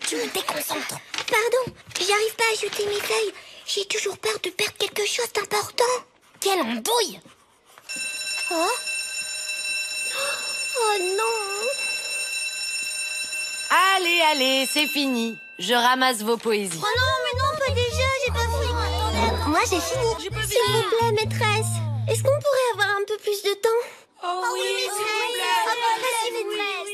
Tu me déconcentres. Pardon, j'arrive pas à ajouter mes feuilles. J'ai toujours peur de perdre quelque chose d'important. Quelle andouille! Oh? Oh non! Allez, allez, c'est fini. Je ramasse vos poésies. Oh non, mais non, pas déjà, j'ai pas fini. Moi, j'ai fini. S'il vous plaît, maîtresse, est-ce qu'on pourrait avoir un peu plus de temps? Oh oui, Merci, maîtresse.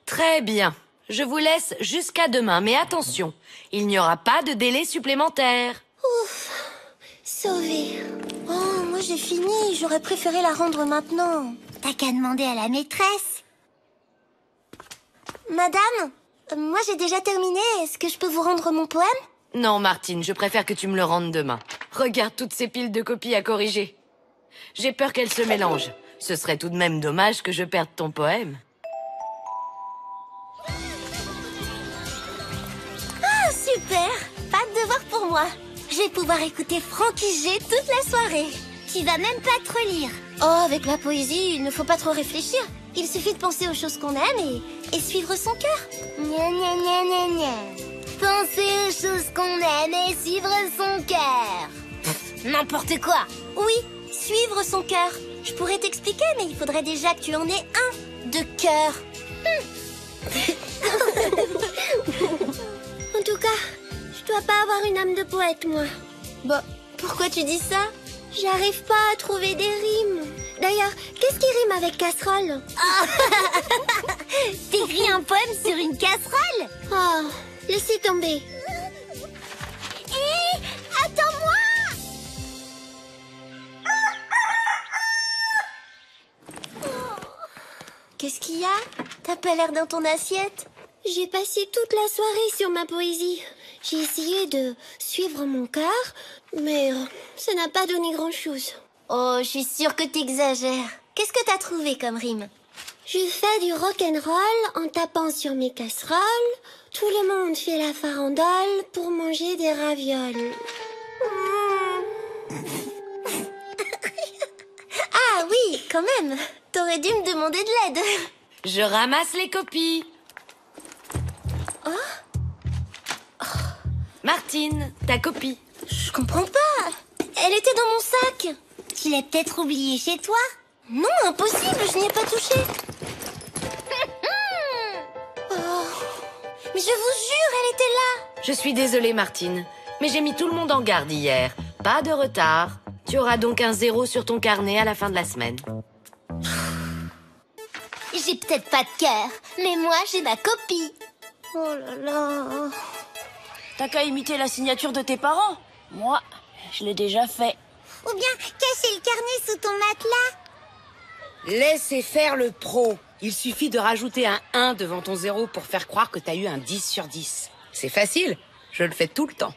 Très bien. Je vous laisse jusqu'à demain, mais attention, il n'y aura pas de délai supplémentaire. Ouf, sauvé. Oh, moi j'ai fini, j'aurais préféré la rendre maintenant. T'as qu'à demander à la maîtresse. Madame, moi j'ai déjà terminé, est-ce que je peux vous rendre mon poème? Non, Martine, je préfère que tu me le rendes demain. Regarde toutes ces piles de copies à corriger. J'ai peur qu'elles se mélangent. Ce serait tout de même dommage que je perde ton poème. Ah, super! Pas de devoir pour moi. Je vais pouvoir écouter Frankie G toute la soirée. Tu vas même pas te relire. Oh, avec la poésie, il ne faut pas trop réfléchir. Il suffit de penser aux choses qu'on aime et suivre son cœur. Gna gna gna gna gna. Penser aux choses qu'on aime et suivre son cœur. N'importe quoi! Oui, suivre son cœur. Je pourrais t'expliquer, mais il faudrait déjà que tu en aies un de cœur. En tout cas, je dois pas avoir une âme de poète, moi. Bon, pourquoi tu dis ça? J'arrive pas à trouver des rimes. D'ailleurs, qu'est-ce qui rime avec casserole? T'écris un poème sur une casserole? Oh, laissez tomber. Hé! Attends-moi! Qu'est-ce qu'il y a? T'as pas l'air dans ton assiette? J'ai passé toute la soirée sur ma poésie. J'ai essayé de suivre mon cœur, mais ça n'a pas donné grand-chose. Oh, je suis sûre que t'exagères. Qu'est-ce que t'as trouvé comme rime? Je fais du rock'n'roll en tapant sur mes casseroles. Tout le monde fait la farandole pour manger des ravioles. Ah oui, quand même. T'aurais dû me demander de l'aide. Je ramasse les copies. Martine, ta copie. Je comprends pas. Elle était dans mon sac. Tu l'as peut-être oubliée chez toi? Non, impossible, je n'y ai pas touché. Oh, mais je vous jure, elle était là. Je suis désolée, Martine, mais j'ai mis tout le monde en garde hier. Pas de retard. Tu auras donc un 0 sur ton carnet à la fin de la semaine. J'ai peut-être pas de cœur, mais moi j'ai ma copie. Oh là là. T'as qu'à imiter la signature de tes parents. Moi, je l'ai déjà fait. Ou bien cacher le carnet sous ton matelas. Laissez faire le pro. Il suffit de rajouter un 1 devant ton 0 pour faire croire que t'as eu un 10 sur 10. C'est facile, je le fais tout le temps.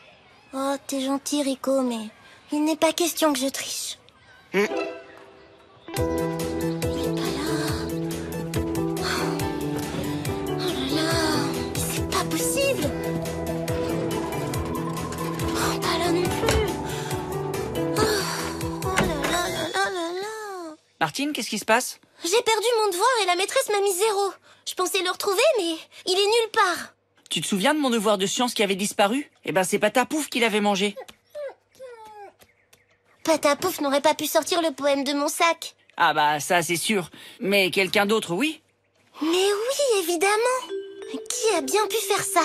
Oh, t'es gentil, Rico, mais il n'est pas question que je triche. Il est pas là. Oh là là, mais c'est pas possible. Oh, pas là non plus. Oh là là là là là là. Martine, qu'est-ce qui se passe? J'ai perdu mon devoir et la maîtresse m'a mis 0. Je pensais le retrouver, mais il est nulle part. Tu te souviens de mon devoir de science qui avait disparu? Eh ben, c'est Patapouf qui l'avait mangé. Patapouf n'aurait pas pu sortir le poème de mon sac. Ah bah, ça c'est sûr. Mais quelqu'un d'autre, oui? Mais oui, évidemment. Qui a bien pu faire ça?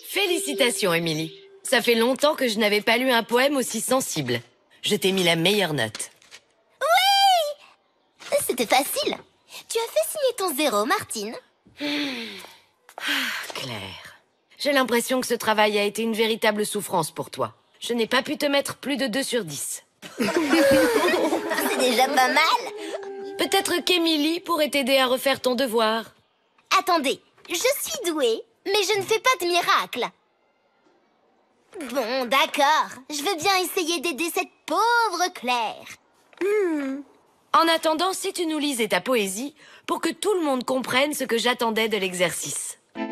Félicitations, Émilie. Ça fait longtemps que je n'avais pas lu un poème aussi sensible. Je t'ai mis la meilleure note. C'était facile. Tu as fait signer ton 0, Martine. Claire, j'ai l'impression que ce travail a été une véritable souffrance pour toi. Je n'ai pas pu te mettre plus de 2 sur 10. C'est déjà pas mal. Peut-être qu'Émilie pourrait t'aider à refaire ton devoir. Attendez, je suis douée, mais je ne fais pas de miracle. Bon, d'accord. Je veux bien essayer d'aider cette pauvre Claire. En attendant, si tu nous lisais ta poésie, pour que tout le monde comprenne ce que j'attendais de l'exercice. Mon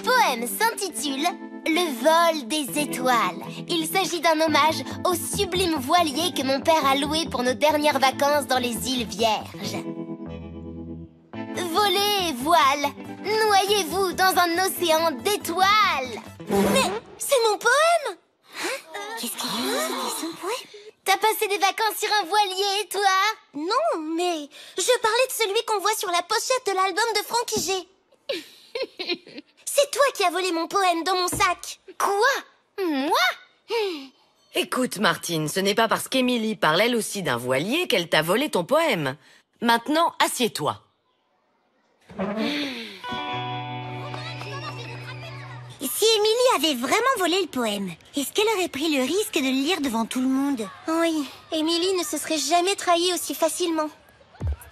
poème s'intitule « Le vol des étoiles ». Il s'agit d'un hommage au sublime voilier que mon père a loué pour nos dernières vacances dans les îles Vierges. Voler, voile, Noyez-vous dans un océan d'étoiles. Mais c'est mon poème. Qu'est-ce qu'il y a? C'était son poème? T'as passé des vacances sur un voilier, toi? Non, mais je parlais de celui qu'on voit sur la pochette de l'album de Frankie G. C'est toi qui as volé mon poème dans mon sac. Quoi? Moi? Écoute, Martine, ce n'est pas parce qu'Émilie parle elle aussi d'un voilier qu'elle t'a volé ton poème. Maintenant, assieds-toi. Si Émilie avait vraiment volé le poème, est-ce qu'elle aurait pris le risque de le lire devant tout le monde? Oui, Émilie ne se serait jamais trahie aussi facilement.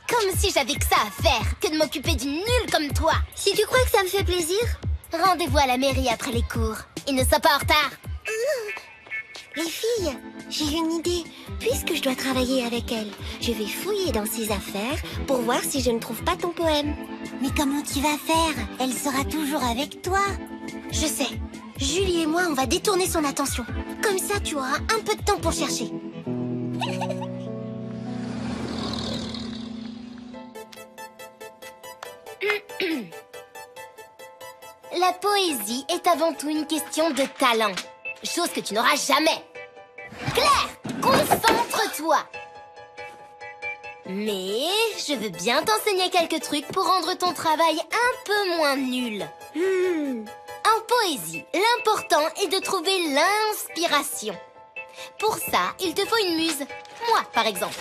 Comme si j'avais que ça à faire, que de m'occuper d'une nulle comme toi. Si tu crois que ça me fait plaisir. Rendez-vous à la mairie après les cours. Et ne sois pas en retard. Les filles, j'ai une idée. Puisque je dois travailler avec elle, je vais fouiller dans ses affaires pour voir si je ne trouve pas ton poème. Mais comment tu vas faire? Elle sera toujours avec toi. Je sais. Julie et moi, on va détourner son attention. Comme ça, tu auras un peu de temps pour chercher. La poésie est avant tout une question de talent. Chose que tu n'auras jamais. Claire, concentre-toi. Mais je veux bien t'enseigner quelques trucs pour rendre ton travail un peu moins nul. En poésie, l'important est de trouver l'inspiration. Pour ça, il te faut une muse. Moi, par exemple.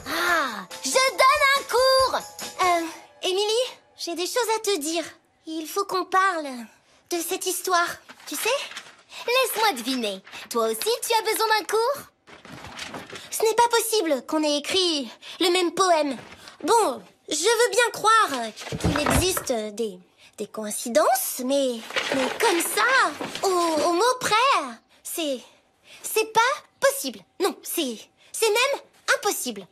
Ah, je donne un cours. Émilie, j'ai des choses à te dire. Il faut qu'on parle de cette histoire, tu sais? Laisse-moi deviner. Toi aussi, tu as besoin d'un cours? Ce n'est pas possible qu'on ait écrit le même poème. Bon, je veux bien croire qu'il existe des coïncidences, mais comme ça, au mot près, c'est pas possible. Non, c'est même impossible.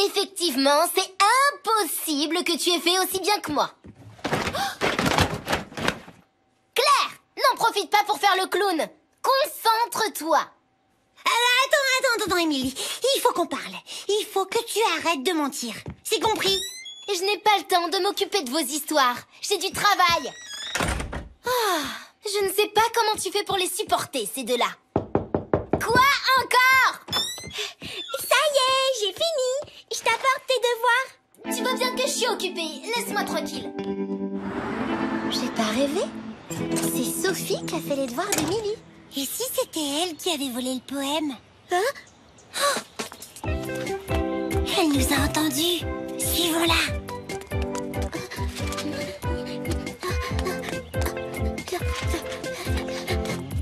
Effectivement, c'est impossible que tu aies fait aussi bien que moi. Claire, n'en profite pas pour faire le clown. Concentre-toi. Attends, Émilie. Il faut qu'on parle. Il faut que tu arrêtes de mentir. C'est compris? Je n'ai pas le temps de m'occuper de vos histoires. J'ai du travail. Je ne sais pas comment tu fais pour les supporter, ces deux-là. Quoi encore? Ça y est, j'ai fini. Je t'apporte tes devoirs. Tu vois bien que je suis occupée. Laisse-moi tranquille. J'ai pas rêvé. C'est Sophie qui a fait les devoirs d'Émilie. Et si c'était elle qui avait volé le poème? Hein? Oh! Elle nous a entendus. Suivons-la.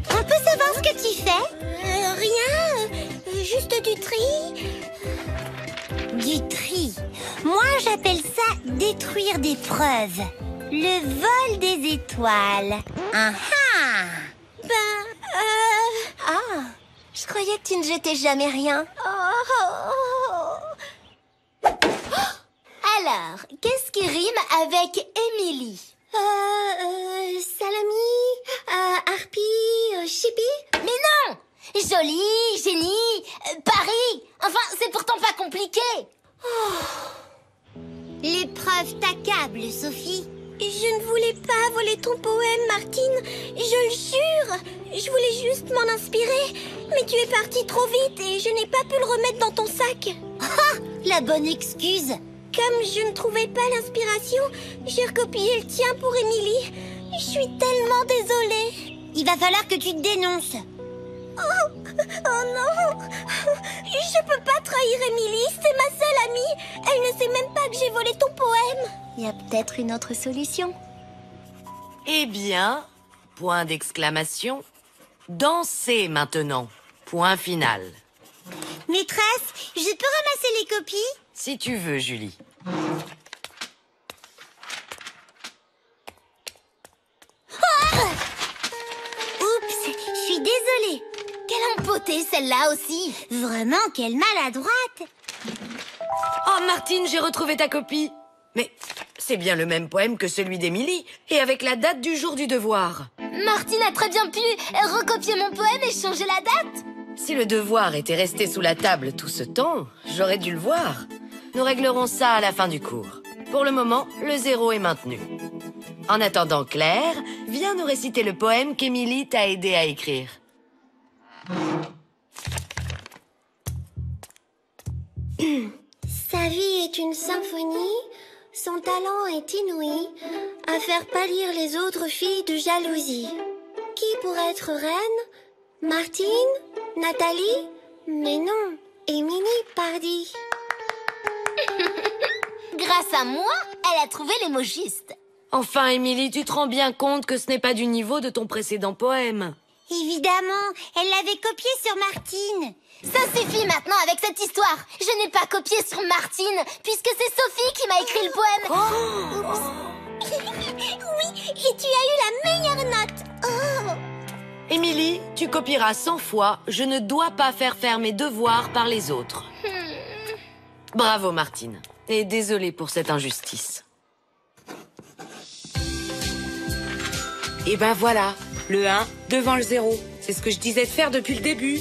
On peut savoir ce que tu fais? Rien. Juste du tri. Du tri. Moi, j'appelle ça détruire des preuves. Le vol des étoiles. Je croyais que tu ne jetais jamais rien. Alors, qu'est-ce qui rime avec Émilie? Salami, harpie, chippie. Mais non! Jolie, génie, Paris. Enfin, c'est pourtant pas compliqué. L'épreuve t'accable, Sophie. Je ne voulais pas voler ton poème, Martine. Je le jure. Je voulais juste m'en inspirer. Mais tu es partie trop vite et je n'ai pas pu le remettre dans ton sac. La bonne excuse. Comme je ne trouvais pas l'inspiration, j'ai recopié le tien pour Émilie. Je suis tellement désolée. Il va falloir que tu te dénonces. Oh non. Je peux pas trahir Émilie. C'est ma seule amie. Elle ne sait même pas que j'ai volé ton poème. Il y a peut-être une autre solution. Eh bien, point d'exclamation, dansez maintenant, point final. Maîtresse, je peux ramasser les copies? Si tu veux, Julie. Oups, je suis désolée. Quelle empotée, celle-là aussi. Vraiment, quelle maladroite. Oh, Martine, j'ai retrouvé ta copie. Mais c'est bien le même poème que celui d'Émilie, et avec la date du jour du devoir. Martine a très bien pu recopier mon poème et changer la date. Si le devoir était resté sous la table tout ce temps, j'aurais dû le voir. Nous réglerons ça à la fin du cours. Pour le moment, le 0 est maintenu. En attendant, Claire, viens nous réciter le poème qu'Émilie t'a aidé à écrire. Sa vie est une symphonie, son talent est inouï, à faire pâlir les autres filles de jalousie. Qui pourrait être reine? Martine? Nathalie? Mais non, Émilie, pardi. Grâce à moi, elle a trouvé les mots justes. Enfin, Émilie, tu te rends bien compte que ce n'est pas du niveau de ton précédent poème. Évidemment, elle l'avait copié sur Martine. Ça suffit maintenant avec cette histoire. Je n'ai pas copié sur Martine, puisque c'est Sophie qui m'a écrit le poème. Oui, et tu as eu la meilleure note. Oh. Émilie, tu copieras 100 fois « Je ne dois pas faire mes devoirs par les autres ». Bravo, Martine. Et désolée pour cette injustice. Et ben voilà, le 1 devant le 0. C'est ce que je disais de faire depuis le début.